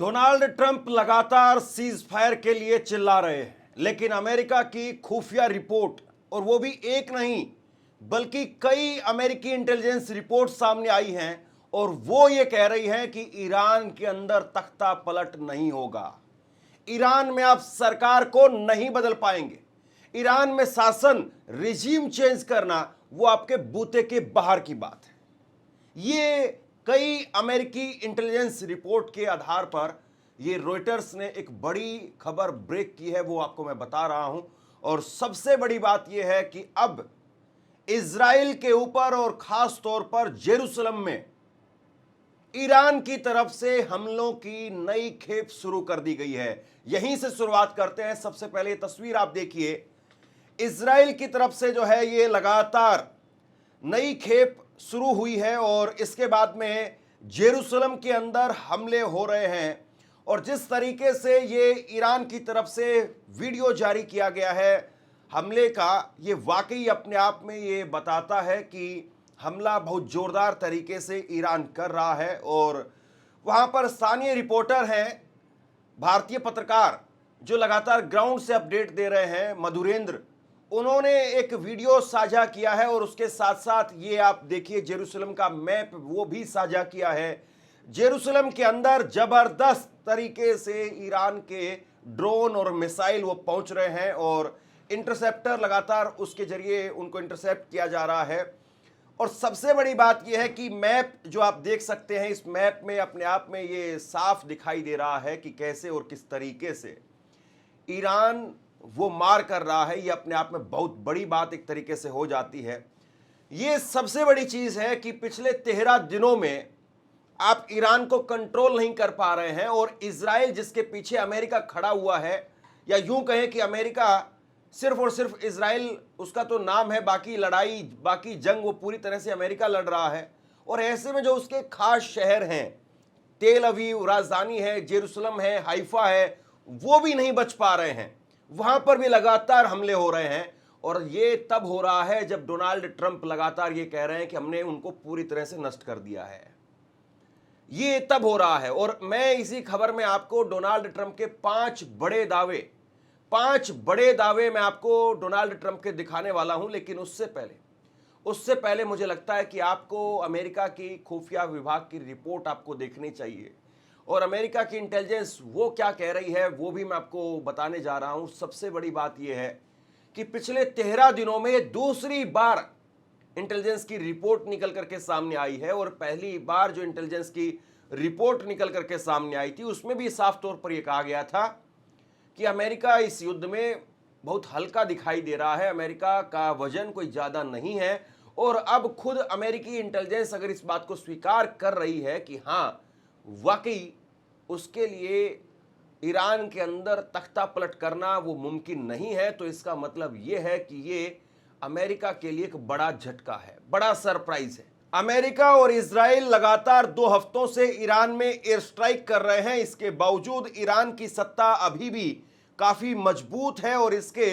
Donald Trump लगातार cease fire के लिए चिल्ला रहे हैं, लेकिन अमेरिका की खुफिया रिपोर्ट, और वो भी एक नहीं बल्कि कई अमेरिकी इंटेलिजेंस रिपोर्ट सामने आई हैं और वो ये कह रही हैं कि ईरान के अंदर तख्ता पलट नहीं होगा। ईरान में आप सरकार को नहीं बदल पाएंगे। ईरान में शासन रिजीम चेंज करना वो आपके बूते के बाहर की बात है। ये कई अमेरिकी इंटेलिजेंस रिपोर्ट के आधार पर ये रॉयटर्स ने एक बड़ी खबर ब्रेक की है, वो आपको मैं बता रहा हूं। और सबसे बड़ी बात यह है कि अब इजराइल के ऊपर और खास तौर पर जेरूसलम में ईरान की तरफ से हमलों की नई खेप शुरू कर दी गई है। यहीं से शुरुआत करते हैं। सबसे पहले ये तस्वीर आप देखिए। इजराइल की तरफ से जो है ये लगातार नई खेप शुरू हुई है और इसके बाद में जेरूसलम के अंदर हमले हो रहे हैं। और जिस तरीके से ये ईरान की तरफ से वीडियो जारी किया गया है हमले का, ये वाकई अपने आप में ये बताता है कि हमला बहुत जोरदार तरीके से ईरान कर रहा है। और वहाँ पर स्थानीय रिपोर्टर हैं, भारतीय पत्रकार जो लगातार ग्राउंड से अपडेट दे रहे हैं, मधुरेंद्र, उन्होंने एक वीडियो साझा किया है और उसके साथ साथ ये आप देखिए जेरूसलम का मैप वो भी साझा किया है। जेरूसलम के अंदर जबरदस्त तरीके से ईरान के ड्रोन और मिसाइल वो पहुंच रहे हैं और इंटरसेप्टर लगातार उसके जरिए उनको इंटरसेप्ट किया जा रहा है। और सबसे बड़ी बात यह है कि मैप जो आप देख सकते हैं, इस मैप में अपने आप में ये साफ दिखाई दे रहा है कि कैसे और किस तरीके से ईरान वो मार कर रहा है। ये अपने आप में बहुत बड़ी बात एक तरीके से हो जाती है। ये सबसे बड़ी चीज है कि पिछले 13 दिनों में आप ईरान को कंट्रोल नहीं कर पा रहे हैं और इजराइल जिसके पीछे अमेरिका खड़ा हुआ है, या यूं कहें कि अमेरिका सिर्फ और सिर्फ इजराइल उसका तो नाम है, बाकी लड़ाई बाकी जंग वो पूरी तरह से अमेरिका लड़ रहा है। और ऐसे में जो उसके खास शहर हैं, तेल अवीव राजधानी है, जेरूसलम है, हाइफा है, वो भी नहीं बच पा रहे हैं। वहां पर भी लगातार हमले हो रहे हैं। और ये तब हो रहा है जब डोनाल्ड ट्रंप लगातार ये कह रहे हैं कि हमने उनको पूरी तरह से नष्ट कर दिया है। ये तब हो रहा है। और मैं इसी खबर में आपको डोनाल्ड ट्रंप के 5 बड़े दावे मैं आपको डोनाल्ड ट्रंप के दिखाने वाला हूं। लेकिन उससे पहले मुझे लगता है कि आपको अमेरिका की खुफिया विभाग की रिपोर्ट आपको देखनी चाहिए और अमेरिका की इंटेलिजेंस वो क्या कह रही है वो भी मैं आपको बताने जा रहा हूं। सबसे बड़ी बात यह है कि पिछले 13 दिनों में दूसरी बार इंटेलिजेंस की रिपोर्ट निकल करके सामने आई है। और पहली बार जो इंटेलिजेंस की रिपोर्ट निकल करके सामने आई थी उसमें भी साफ तौर पर यह कहा गया था कि अमेरिका इस युद्ध में बहुत हल्का दिखाई दे रहा है, अमेरिका का वजन कोई ज्यादा नहीं है। और अब खुद अमेरिकी इंटेलिजेंस अगर इस बात को स्वीकार कर रही है कि हाँ वाकई उसके लिए ईरान के अंदर तख्ता पलट करना वो मुमकिन नहीं है, तो इसका मतलब ये है कि ये अमेरिका के लिए एक बड़ा झटका है, बड़ा सरप्राइज है। अमेरिका और इजराइल लगातार 2 हफ्तों से ईरान में एयर स्ट्राइक कर रहे हैं। इसके बावजूद ईरान की सत्ता अभी भी काफी मजबूत है और इसके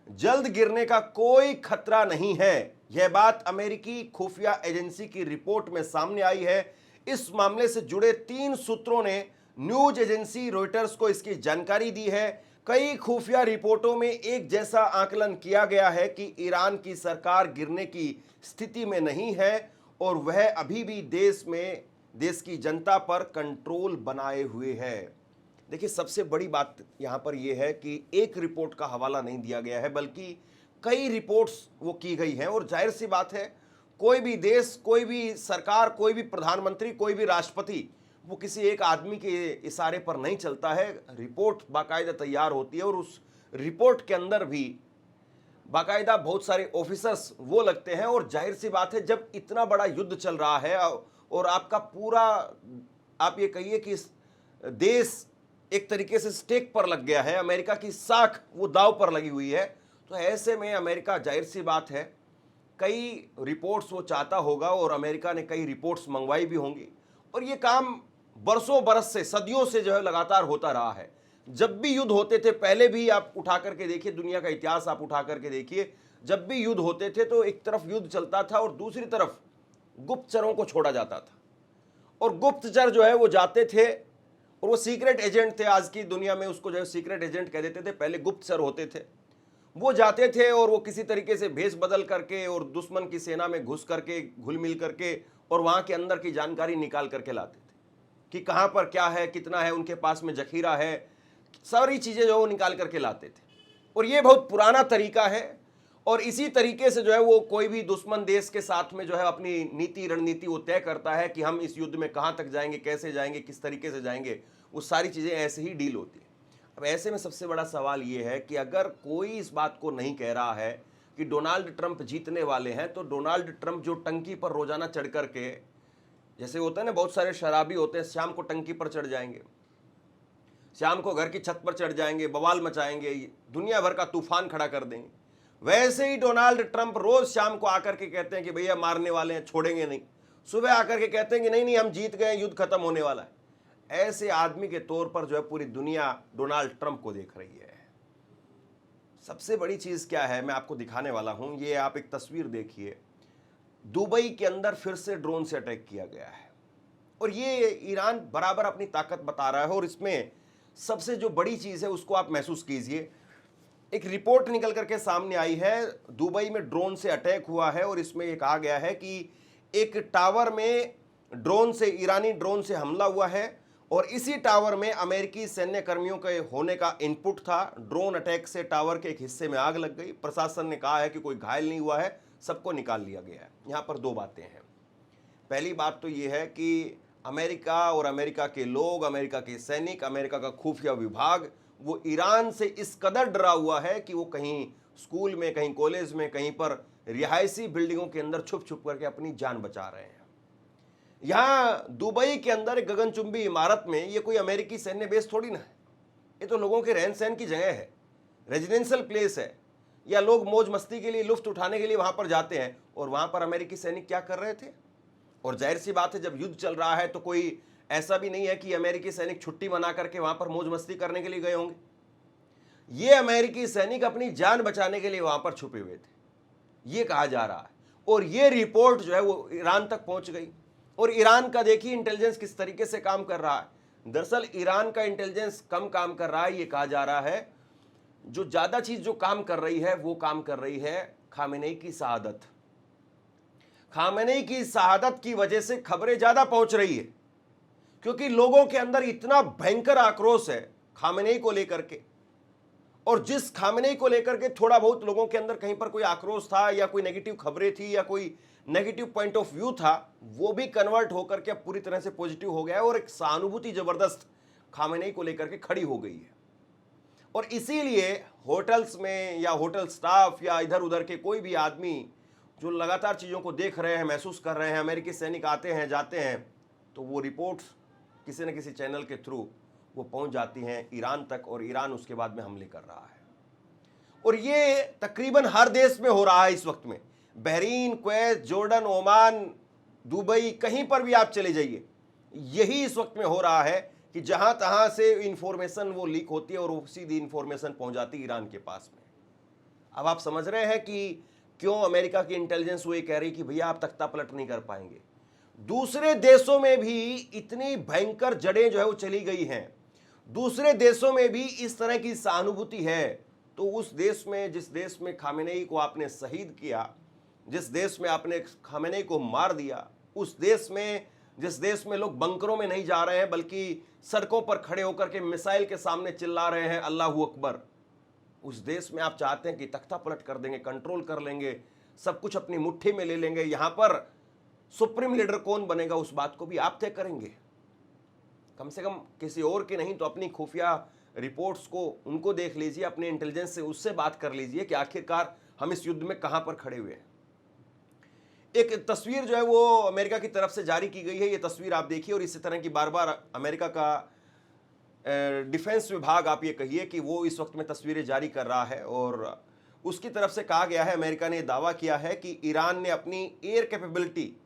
जल्द गिरने का कोई खतरा नहीं है। यह बात अमेरिकी खुफिया एजेंसी की रिपोर्ट में सामने आई है। इस मामले से जुड़े 3 सूत्रों ने न्यूज एजेंसी रॉयटर्स को इसकी जानकारी दी है। कई खुफिया रिपोर्टों में एक जैसा आकलन किया गया है कि ईरान की सरकार गिरने की स्थिति में नहीं है और वह अभी भी देश की जनता पर कंट्रोल बनाए हुए है। देखिए, सबसे बड़ी बात यहां पर यह है कि एक रिपोर्ट का हवाला नहीं दिया गया है बल्कि कई रिपोर्ट्स वो की गई हैं। और जाहिर सी बात है, कोई भी देश, कोई भी सरकार, कोई भी प्रधानमंत्री, कोई भी राष्ट्रपति वो किसी एक आदमी के इशारे पर नहीं चलता है। रिपोर्ट बाकायदा तैयार होती है और उस रिपोर्ट के अंदर भी बाकायदा बहुत सारे ऑफिसर्स वो लगते हैं। और जाहिर सी बात है, जब इतना बड़ा युद्ध चल रहा है और आपका पूरा, आप ये कहिए कि देश एक तरीके से स्टेक पर लग गया है, अमेरिका की साख वो दाव पर लगी हुई है, तो ऐसे में अमेरिका, जाहिर सी बात है, कई रिपोर्ट्स वो चाहता होगा और अमेरिका ने कई रिपोर्ट्स मंगवाई भी होंगी। और ये काम बरसों बरस से, सदियों से जो है लगातार होता रहा है। जब भी युद्ध होते थे, पहले भी आप उठा करके देखिए, दुनिया का इतिहास आप उठा करके देखिए, जब भी युद्ध होते थे तो एक तरफ युद्ध चलता था और दूसरी तरफ गुप्तचरों को छोड़ा जाता था। और गुप्तचर जो है वो जाते थे और वो सीक्रेट एजेंट थे। आज की दुनिया में उसको जो है सीक्रेट एजेंट कह देते थे, पहले गुप्तचर होते थे। वो जाते थे और वो किसी तरीके से भेष बदल करके और दुश्मन की सेना में घुस करके, घुल मिल करके, और वहां के अंदर की जानकारी निकाल करके लाते थे कि कहां पर क्या है, कितना है, उनके पास में जखीरा है, सारी चीजें जो वो निकाल करके लाते थे। और ये बहुत पुराना तरीका है। और इसी तरीके से जो है वो कोई भी दुश्मन देश के साथ में जो है अपनी नीति रणनीति वो तय करता है कि हम इस युद्ध में कहां तक जाएंगे, कैसे जाएंगे, किस तरीके से जाएंगे। वो सारी चीजें ऐसे ही डील होती है। अब ऐसे में सबसे बड़ा सवाल ये है कि अगर कोई इस बात को नहीं कह रहा है कि डोनाल्ड ट्रंप जीतने वाले हैं, तो डोनाल्ड ट्रंप जो टंकी पर रोजाना चढ़ करके, जैसे होता है ना, बहुत सारे शराबी होते हैं, शाम को टंकी पर चढ़ जाएंगे, शाम को घर की छत पर चढ़ जाएंगे, बवाल मचाएंगे, दुनिया भर का तूफान खड़ा कर देंगे। वैसे ही डोनाल्ड ट्रंप रोज शाम को आकर के कहते हैं कि भैया मारने वाले हैं, छोड़ेंगे नहीं। सुबह आकर के कहते हैं कि नहीं नहीं हम जीत गए, युद्ध खत्म होने वाला है। ऐसे आदमी के तौर पर जो है पूरी दुनिया डोनाल्ड ट्रंप को देख रही है। सबसे बड़ी चीज क्या है, मैं आपको दिखाने वाला हूं। ये आप एक तस्वीर देखिए। दुबई के अंदर फिर से ड्रोन से अटैक किया गया है और ये ईरान बराबर अपनी ताकत बता रहा है। और इसमें सबसे जो बड़ी चीज है उसको आप महसूस कीजिए। एक रिपोर्ट निकल करके सामने आई है, दुबई में ड्रोन से अटैक हुआ है और इसमें ये कहा गया है कि एक टावर में ड्रोन से, ईरानी ड्रोन से हमला हुआ है और इसी टावर में अमेरिकी सैन्य कर्मियों के होने का इनपुट था। ड्रोन अटैक से टावर के एक हिस्से में आग लग गई। प्रशासन ने कहा है कि कोई घायल नहीं हुआ है, सबको निकाल लिया गया है। यहां पर दो बातें हैं। पहली बात तो यह है कि अमेरिका और अमेरिका के लोग, अमेरिका के सैनिक, अमेरिका का खुफिया विभाग, वो ईरान से इस कदर डरा हुआ है कि वो कहीं स्कूल में, कहीं कॉलेज में, कहीं पर रिहायशी बिल्डिंगों के अंदर छुप छुप करके अपनी जान बचा रहे हैं। यहां दुबई के अंदर एक गगनचुंबी इमारत में ये कोई अमेरिकी सैन्य बेस थोड़ी ना है। ये तो लोगों के रहन सहन की जगह है, रेजिडेंशियल प्लेस है, या लोग मौज मस्ती के लिए, लुफ्त उठाने के लिए वहां पर जाते हैं। और वहां पर अमेरिकी सैनिक क्या कर रहे थे? और जाहिर सी बात है, जब युद्ध चल रहा है तो कोई ऐसा भी नहीं है कि अमेरिकी सैनिक छुट्टी मना करके वहां पर मौज मस्ती करने के लिए गए होंगे। ये अमेरिकी सैनिक अपनी जान बचाने के लिए वहां पर छुपे हुए थे, ये कहा जा रहा है। और ये रिपोर्ट जो है वो ईरान तक पहुंच गई। और ईरान का देखिए इंटेलिजेंस किस तरीके से काम कर रहा है। दरअसल ईरान का इंटेलिजेंस कम काम कर रहा है, ये कहा जा रहा है। जो ज्यादा चीज जो काम कर रही है वो काम कर रही है खामेनेई की शहादत। खामेनेई की शहादत की वजह से खबरें ज्यादा पहुंच रही है, क्योंकि लोगों के अंदर इतना भयंकर आक्रोश है खामेनेई को लेकर के। और जिस खामेनेई को लेकर के थोड़ा बहुत लोगों के अंदर कहीं पर कोई आक्रोश था या कोई नेगेटिव खबरें थी या कोई नेगेटिव पॉइंट ऑफ व्यू था, वो भी कन्वर्ट होकर के अब पूरी तरह से पॉजिटिव हो गया है और एक सहानुभूति जबरदस्त खामेनेई को लेकर के खड़ी हो गई है। और इसीलिए होटल्स में या होटल स्टाफ या इधर उधर के कोई भी आदमी जो लगातार चीज़ों को देख रहे हैं, महसूस कर रहे हैं, अमेरिकी सैनिक आते हैं जाते हैं, तो वो रिपोर्ट्स किसी न किसी चैनल के थ्रू वो पहुंच जाती हैं ईरान तक और ईरान उसके बाद में हमले कर रहा है। और ये तकरीबन हर देश में हो रहा है इस वक्त में। Bahrain, Kuwait, Jordan, Oman, Dubai, कहीं पर भी आप चले जाइए, यही इस वक्त में हो रहा है कि जहां तहां से इंफॉर्मेशन वो लीक होती है और वो सीधी इंफॉर्मेशन पहुंच जाती है ईरान के पास में। अब आप समझ रहे हैं कि क्यों अमेरिका की इंटेलिजेंस वो ये कह रही कि भैया आप तख्ता पलट नहीं कर पाएंगे। दूसरे देशों में भी इतनी भयंकर जड़ें जो है वो चली गई हैं, दूसरे देशों में भी इस तरह की सहानुभूति है। तो उस देश में, जिस देश में खामेनेई को आपने शहीद किया, जिस देश में आपने खामेनेई को मार दिया, उस देश में, जिस देश में लोग बंकरों में नहीं जा रहे हैं बल्कि सड़कों पर खड़े होकर के मिसाइल के सामने चिल्ला रहे हैं अल्लाहू अकबर, उस देश में आप चाहते हैं कि तख्ता पलट कर देंगे, कंट्रोल कर लेंगे, सब कुछ अपनी मुट्ठी में ले लेंगे। यहां पर सुप्रीम लीडर कौन बनेगा उस बात को भी आप तय करेंगे। कम से कम किसी और के नहीं तो अपनी खुफिया रिपोर्ट्स को उनको देख लीजिए, अपने इंटेलिजेंस से उससे बात कर लीजिए कि आखिरकार हम इस युद्ध में कहां पर खड़े हुए हैं। एक तस्वीर जो है वो अमेरिका की तरफ से जारी की गई है, ये तस्वीर आप देखिए। और इसी तरह की बार बार अमेरिका का डिफेंस विभाग, आप ये कहिए कि वो इस वक्त में तस्वीरें जारी कर रहा है और उसकी तरफ से कहा गया है, अमेरिका ने दावा किया है कि ईरान ने अपनी एयर कैपेबिलिटी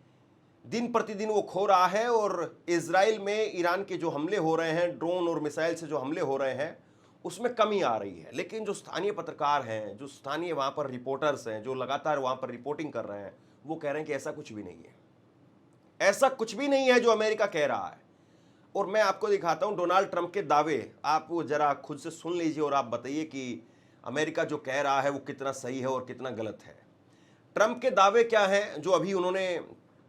दिन प्रतिदिन वो खो रहा है और इजराइल में ईरान के जो हमले हो रहे हैं, ड्रोन और मिसाइल से जो हमले हो रहे हैं, उसमें कमी आ रही है। लेकिन जो स्थानीय पत्रकार हैं, जो स्थानीय वहाँ पर रिपोर्टर्स हैं, जो लगातार वहाँ पर रिपोर्टिंग कर रहे हैं, वो कह रहे हैं कि ऐसा कुछ भी नहीं है, ऐसा कुछ भी नहीं है जो अमेरिका कह रहा है। और मैं आपको दिखाता हूं डोनाल्ड ट्रंप के दावे। आप वो जरा खुद से सुन लीजिए और आप बताइए कि अमेरिका जो कह रहा है वो कितना सही है और कितना गलत है। ट्रंप के दावे क्या हैं जो अभी उन्होंने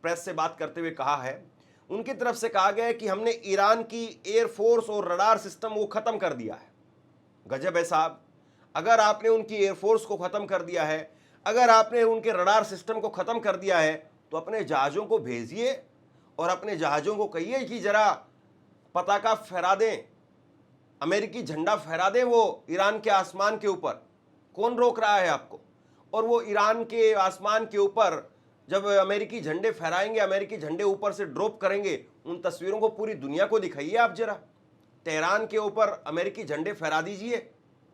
प्रेस से बात करते हुए कहा है। उनकी तरफ से कहा गया है कि हमने ईरान की एयरफोर्स और रडार सिस्टम वो खत्म कर दिया है। गजब है साहब, अगर आपने उनकी एयरफोर्स को खत्म कर दिया है, अगर आपने उनके रडार सिस्टम को खत्म कर दिया है, तो अपने जहाजों को भेजिए और अपने जहाजों को कहिए कि जरा पताका फहरा दें, अमेरिकी झंडा फहरा दें वो ईरान के आसमान के ऊपर। कौन रोक रहा है आपको? और वो ईरान के आसमान के ऊपर जब अमेरिकी झंडे फहराएंगे, अमेरिकी झंडे ऊपर से ड्रॉप करेंगे, उन तस्वीरों को पूरी दुनिया को दिखाइए आप जरा। तेहरान के ऊपर अमेरिकी झंडे फहरा दीजिए,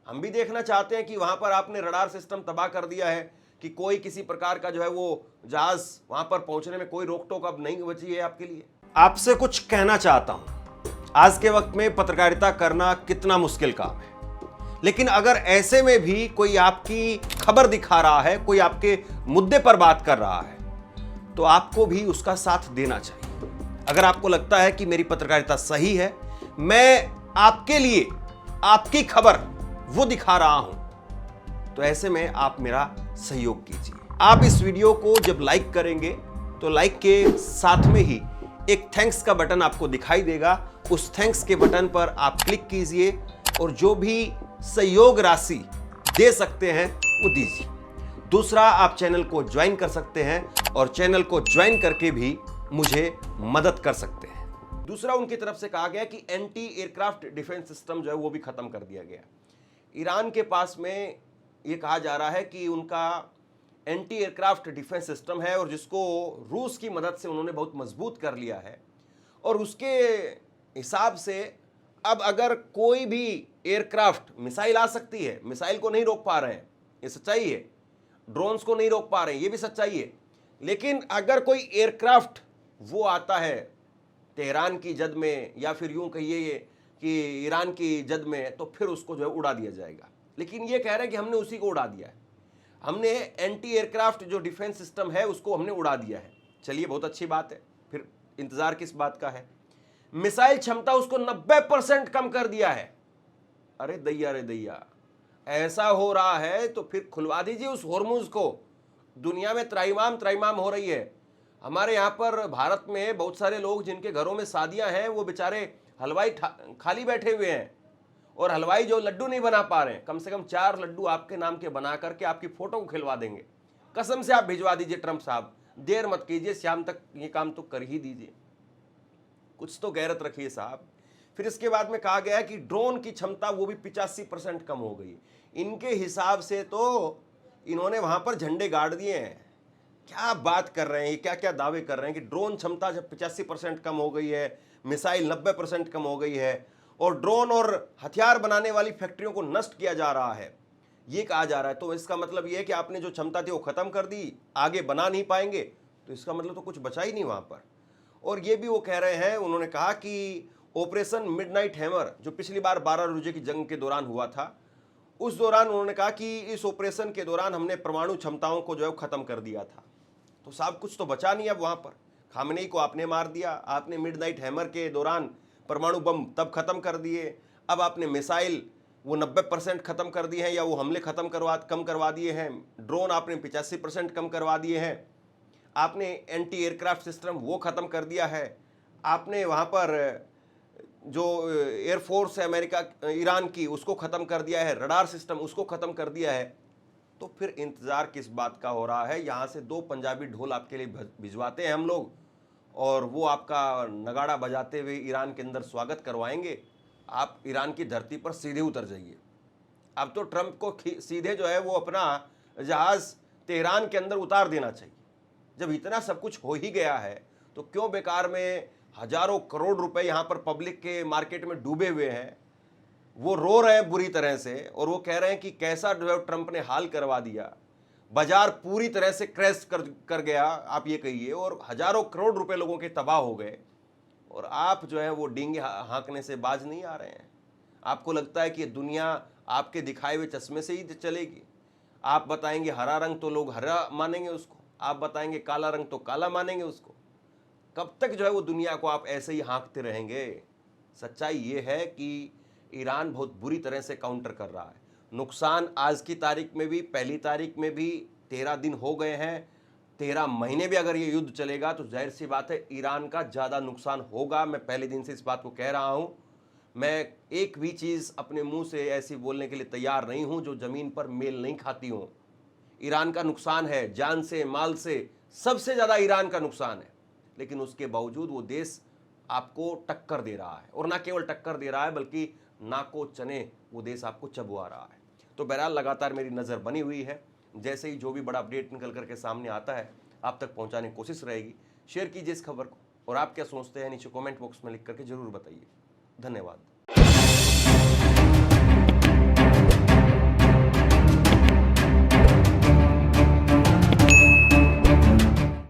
हम भी देखना चाहते हैं कि वहां पर आपने रडार सिस्टम तबाह कर दिया है कि कोई किसी प्रकार का जो है वो जहाज वहां पर पहुंचने में कोई रोक टोक अब नहीं बची है आपके लिए। आपसे कुछ कहना चाहता हूं, आज के वक्त में पत्रकारिता करना कितना मुश्किल काम है, लेकिन अगर ऐसे में भी कोई आपकी खबर दिखा रहा है, कोई आपके मुद्दे पर बात कर रहा है, तो आपको भी उसका साथ देना चाहिए। अगर आपको लगता है कि मेरी पत्रकारिता सही है, मैं आपके लिए आपकी खबर वो दिखा रहा हूं, तो ऐसे में आप मेरा सहयोग कीजिए। आप इस वीडियो को जब लाइक करेंगे तो लाइक के साथ में ही एक थैंक्स का बटन आपको दिखाई देगा। उस थैंक्स के बटन पर आप क्लिक कीजिए और जो भी सहयोग राशि दे सकते हैं वो दीजिए। दूसरा, आप चैनल को ज्वाइन कर सकते हैं और चैनल को ज्वाइन करके भी मुझे मदद कर सकते हैं। दूसरा, उनकी तरफ से कहा गया कि एंटी एयरक्राफ्ट डिफेंस सिस्टम जो है वो भी खत्म कर दिया गया। ईरान के पास में ये कहा जा रहा है कि उनका एंटी एयरक्राफ्ट डिफेंस सिस्टम है और जिसको रूस की मदद से उन्होंने बहुत मजबूत कर लिया है, और उसके हिसाब से अब अगर कोई भी एयरक्राफ्ट, मिसाइल आ सकती है, मिसाइल को नहीं रोक पा रहे हैं, ये सच्चाई है, ड्रोन्स को नहीं रोक पा रहे हैं, ये भी सच्चाई है, लेकिन अगर कोई एयरक्राफ्ट वो आता है तेहरान की जद में या फिर यूं कहिए कि ईरान की जद में, तो फिर उसको जो है उड़ा दिया जाएगा। लेकिन ये कह रहे हैं कि हमने उसी को उड़ा दिया है, हमने एंटी एयरक्राफ्ट जो डिफेंस सिस्टम है उसको हमने उड़ा दिया है। चलिए, बहुत अच्छी बात है, फिर इंतजार किस बात का है? मिसाइल क्षमता उसको 90% कम कर दिया है। अरे दैया, ऐसा हो रहा है तो फिर खुलवा दीजिए उस होर्मुज को। दुनिया में त्राइमाम हो रही है। हमारे यहाँ पर भारत में बहुत सारे लोग जिनके घरों में शादियां हैं, वो बेचारे हलवाई खाली बैठे हुए हैं, और हलवाई जो लड्डू नहीं बना पा रहे हैं, कम से कम 4 लड्डू आपके नाम के बना करके आपकी फोटो को खिलवा देंगे। कसम से आप भिजवा दीजिए ट्रंप साहब, देर मत कीजिए, शाम तक ये काम तो कर ही दीजिए। कुछ तो गैरत रखिए साहब। फिर इसके बाद में कहा गया कि ड्रोन की क्षमता वो भी 85% कम हो गई। इनके हिसाब से तो इन्होंने वहां पर झंडे गाड़ दिए हैं। क्या बात कर रहे हैं, क्या क्या दावे कर रहे हैं कि ड्रोन क्षमता जब 85% कम हो गई है, मिसाइल 90% कम हो गई है, और ड्रोन और हथियार बनाने वाली फैक्ट्रियों को नष्ट किया जा रहा है, ये कहा जा रहा है। तो इसका मतलब ये है कि आपने जो क्षमता थी वो खत्म कर दी, आगे बना नहीं पाएंगे, तो इसका मतलब तो कुछ बचा ही नहीं वहां पर। और ये भी वो कह रहे हैं, उन्होंने कहा कि ऑपरेशन मिडनाइट हैमर जो पिछली बार 12 रोजे की जंग के दौरान हुआ था, उस दौरान उन्होंने कहा कि इस ऑपरेशन के दौरान हमने परमाणु क्षमताओं को जो है खत्म कर दिया था। तो साहब कुछ तो बचा नहीं अब वहां पर। खामनेई को आपने मार दिया, आपने मिडनाइट हैमर के दौरान परमाणु बम तब खत्म कर दिए, अब आपने मिसाइल वो 90% खत्म कर दिए हैं, या वो हमले कम करवा दिए हैं, ड्रोन आपने 85% कम करवा दिए हैं, आपने एंटी एयरक्राफ्ट सिस्टम वो खत्म कर दिया है, आपने वहाँ पर जो एयरफोर्स है अमेरिका ईरान की उसको ख़त्म कर दिया है, रडार सिस्टम उसको ख़त्म कर दिया है। तो फिर इंतज़ार किस बात का हो रहा है? यहाँ से 2 पंजाबी ढोल आपके लिए भिजवाते हैं हम लोग, और वो आपका नगाड़ा बजाते हुए ईरान के अंदर स्वागत करवाएंगे। आप ईरान की धरती पर सीधे उतर जाइए। अब तो ट्रंप को सीधे जो है वो अपना जहाज़ तेहरान के अंदर उतार देना चाहिए। जब इतना सब कुछ हो ही गया है तो क्यों बेकार में हजारों करोड़ रुपए यहाँ पर पब्लिक के मार्केट में डूबे हुए हैं। वो रो रहे हैं बुरी तरह से, और वो कह रहे हैं कि कैसा जो है ट्रंप ने हाल करवा दिया, बाजार पूरी तरह से क्रैश कर गया आप ये कहिए, और हजारों करोड़ रुपए लोगों के तबाह हो गए, और आप जो है वो डींगे हाँकने से बाज नहीं आ रहे हैं। आपको लगता है कि ये दुनिया आपके दिखाए हुए चश्मे से ही चलेगी। आप बताएंगे हरा रंग तो लोग हरा मानेंगे उसको, आप बताएंगे काला रंग तो काला मानेंगे उसको। कब तक जो है वो दुनिया को आप ऐसे ही हाँकते रहेंगे? सच्चाई ये है कि ईरान बहुत बुरी तरह से काउंटर कर रहा है। नुकसान आज की तारीख में भी, पहली तारीख में भी 13 दिन हो गए हैं, 13 महीने भी अगर ये युद्ध चलेगा तो जाहिर सी बात है ईरान का ज़्यादा नुकसान होगा। मैं पहले दिन से इस बात को कह रहा हूँ। मैं एक भी चीज़ अपने मुंह से ऐसी बोलने के लिए तैयार नहीं हूँ जो ज़मीन पर मेल नहीं खाती हो। ईरान का नुकसान है, जान से, माल से, सबसे ज़्यादा ईरान का नुकसान है, लेकिन उसके बावजूद वो देश आपको टक्कर दे रहा है, और ना केवल टक्कर दे रहा है बल्कि नाको चने वो देश आपको चबवा रहा है। तो बहरहाल लगातार मेरी नज़र बनी हुई है, जैसे ही जो भी बड़ा अपडेट निकल करके सामने आता है आप तक पहुंचाने की कोशिश रहेगी। शेयर कीजिए इस खबर को, और आप क्या सोचते हैं नीचे कमेंट बॉक्स में लिख करके जरूर बताइए। धन्यवाद।